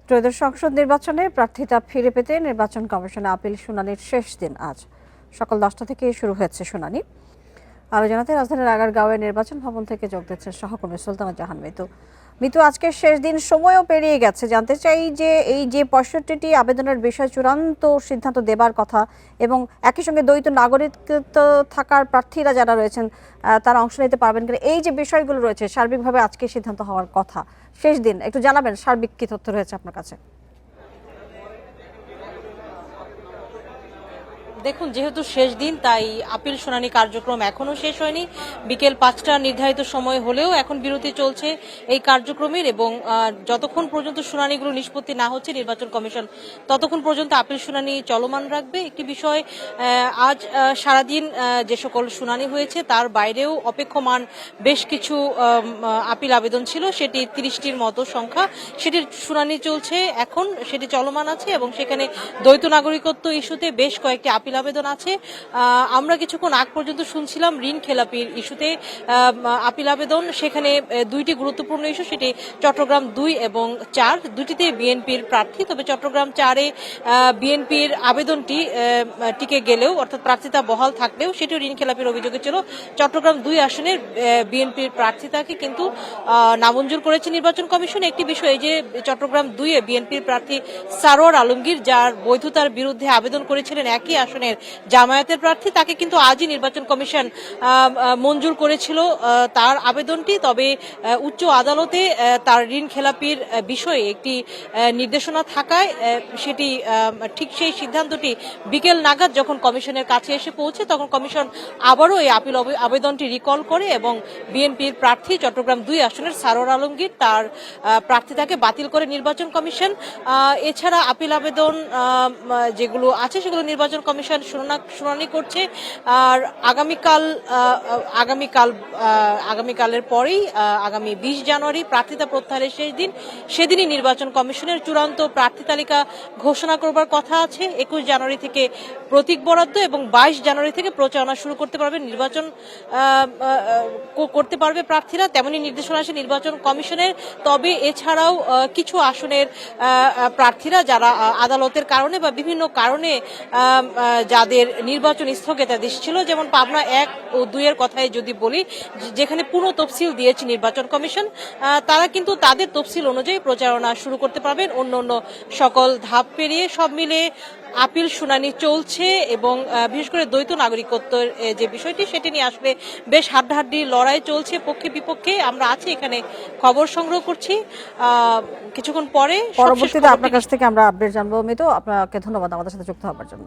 ত্রয়োদশ সংসদ নির্বাচনে প্রার্থিতা ফিরে পেতে নির্বাচন কমিশনে আপিল শুনানির শেষ দিন আজ সকাল 10টা থেকে শুরু হয়েছে শুনানি। আরো জানাতে রাজধানীর আগারগাঁওয়ের নির্বাচন ভবন থেকে যোগ দিচ্ছেন সহকর্মী সুলতানা জাহান মিতু। আজকের শেষ দিন, সময়ও পেরিয়ে গেছে। জানতে চাই যে এই যে 65টি আবেদনের বিষয়ে চূড়ান্ত সিদ্ধান্ত দেবার কথা এবং একই সঙ্গে দ্বৈত নাগরিকত্ব থাকার প্রার্থীরা যারা রয়েছেন তারা অংশ নিতে পারবেন কিনা, এই যে বিষয়গুলো রয়েছে সার্বিকভাবে আজকে সিদ্ধান্ত হওয়ার কথা, শেষ দিন একটু জানাবেন সার্বিক কি তথ্য রয়েছে আপনার কাছে? দেখুন, যেহেতু শেষ দিন তাই আপিল শুনানি কার্যক্রম এখনো শেষ হয়নি। বিকেল 5টা নির্ধারিত সময় হলেও এখন বিরতি চলছে এই কার্যক্রমের এবং যতক্ষণ পর্যন্ত শুনানিগুলো নিষ্পত্তি না হচ্ছে নির্বাচন কমিশন ততক্ষণ পর্যন্ত আপিল শুনানি চলমান রাখবে। একটি বিষয়, আজ সারাদিন যে সকল শুনানি হয়েছে তার বাইরেও অপেক্ষমান বেশ কিছু আপিল আবেদন ছিল, সেটি 30টির মতো সংখ্যা, সেটির শুনানি চলছে এখন, সেটি চলমান আছে এবং সেখানে দ্বৈত নাগরিকত্ব ইস্যুতে বেশ কয়েকটি আপিল আবেদন আছে। আমরা কিছুক্ষণ আগ পর্যন্ত শুনছিলাম ঋণ খেলাপির ইস্যুতে আপিল আবেদন, সেখানে দুইটি গুরুত্বপূর্ণ ইস্যু, সেটি চট্টগ্রাম 2 এবং 4 দুটিতে বিএনপির প্রার্থী। তবে চট্টগ্রাম 4-এ বিএনপির আবেদনটি টিকে গেলেও, অর্থাৎ প্রার্থিতা বহাল থাকলেও সেটিও ঋণ খেলাপির অভিযোগে ছিল। চট্টগ্রাম 2 আসনের বিএনপির প্রার্থিতাকে কিন্তু নামঞ্জুর করেছে নির্বাচন কমিশন। একটি বিষয়, এই যে চট্টগ্রাম 2-এ বিএনপির প্রার্থী সারোয়ার আলমগীর, যার বৈধতার বিরুদ্ধে আবেদন করেছিলেন একই আসনের জামায়াতের প্রার্থী, তাকে কিন্তু আজই নির্বাচন কমিশন মঞ্জুর করেছিল তার আবেদনটি। তবে উচ্চ আদালতে তার ঋণ খেলাপির বিষয়ে একটি নির্দেশনা থাকায় সেটি ঠিক সেই সিদ্ধান্তটি বিকেল নাগাদ যখন কমিশনের কাছে এসে পৌঁছে তখন কমিশন আবারও এই আপিল আবেদনটি রিকল করে এবং বিএনপির প্রার্থী চট্টগ্রাম 2 আসনের সারোয়ার আলমগীর তার প্রার্থিতাকে বাতিল করে নির্বাচন কমিশন। এছাড়া আপিল আবেদন যেগুলো আছে সেগুলো নির্বাচন কমিশন শুনানি করছে। আর আগামীকালের পরেই আগামী 20 জানুয়ারি প্রার্থিতা প্রত্যাহারের শেষ দিন, সেদিনই নির্বাচন কমিশনের চূড়ান্ত প্রার্থী তালিকা ঘোষণা করবার কথা আছে। 21 জানুয়ারি থেকে প্রতীক বরাদ্দ এবং 22 জানুয়ারি থেকে প্রচারণা শুরু করতে পারবে করতে পারবে প্রার্থীরা, তেমনই নির্দেশনা আসে নির্বাচন কমিশনের। তবে এছাড়াও কিছু আসনের প্রার্থীরা যারা আদালতের কারণে বা বিভিন্ন কারণে যাদের নির্বাচন স্থগিতাদেশ ছিল, যেমন পাবনা 1 ও 2 এর কথাই যদি বলি, যেখানে পুরো তফসিল দিয়েছে নির্বাচন কমিশন, তারা কিন্তু তাদের তফসিল অনুযায়ী প্রচারণা শুরু করতে পারবেন। অন্য সকল ধাপ পেরিয়ে সব মিলে আপিল শুনানি চলছে এবং বিশেষ করে দ্বৈত নাগরিকত্বের যে বিষয়টি সেটি নিয়ে আসলে বেশ হাড্ডাহাড্ডি লড়াই চলছে পক্ষে বিপক্ষে। আমরা আছি এখানে, খবর সংগ্রহ করছি। কিছুক্ষণ পরে পরবর্তীতে আপনার কাছ থেকে আমরা আপডেট জানবো। মিতু, আপনাকে ধন্যবাদ আমাদের সাথে যুক্ত হওয়ার জন্য।